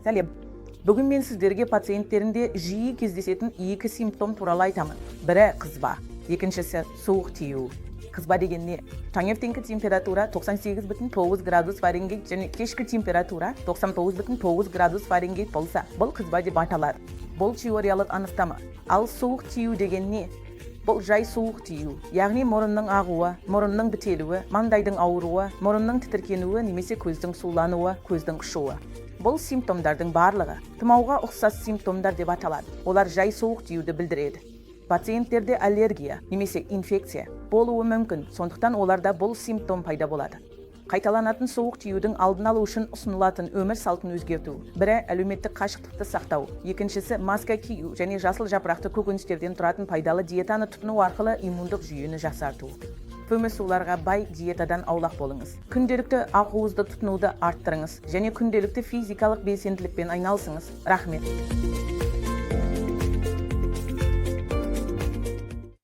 сәлем. Бүгін мен сіздерге пациенттерінде жиі кездесетін екі симптом туралы айтамын. Бірі қызба, екіншісі суық тию. Қызба деген не? Таңертеңгі температура 98,9 градус Фаренгейт және кешкі температура 99,9 градус Фаренгейт болса, бұл қызба деп аталады. Бұл теориялық анықтама. Ал суық тию деген не? Бұл жай суық тию, яғни мұрынның ағуы, мұрынның бітелуі, маңдайдың ауыруы, мұрынның тітіркенуі немесе көздің сулануы, көздің қышуы. Бұл симптомдардың барлығы тұмауға ұқсас симптомдар деп аталады. Олар жай суық тиюді білдіреді. Пациенттерде аллергия немесе инфекция болуы мүмкін, сондықтан оларда бұл симптом пайда болады. Қайталанатын суық тиюдің алдын алу үшін ұсынылатын өмір салтын өзгерту. Бірі әлеуметтік қашықтықты сақтау, екіншісі маска кию және жасыл жапырақты көкөністерден тұратын пайдалы диетаны тұтыну арқылы иммундық жүйені жақсарту. Көмірсуларға бай диетадан аулақ болыңыз. Күнделікті ақуызды тұтынуды арттырыңыз және күнделікті физикалық белсенділікпен айналысыңыз. Рахмет.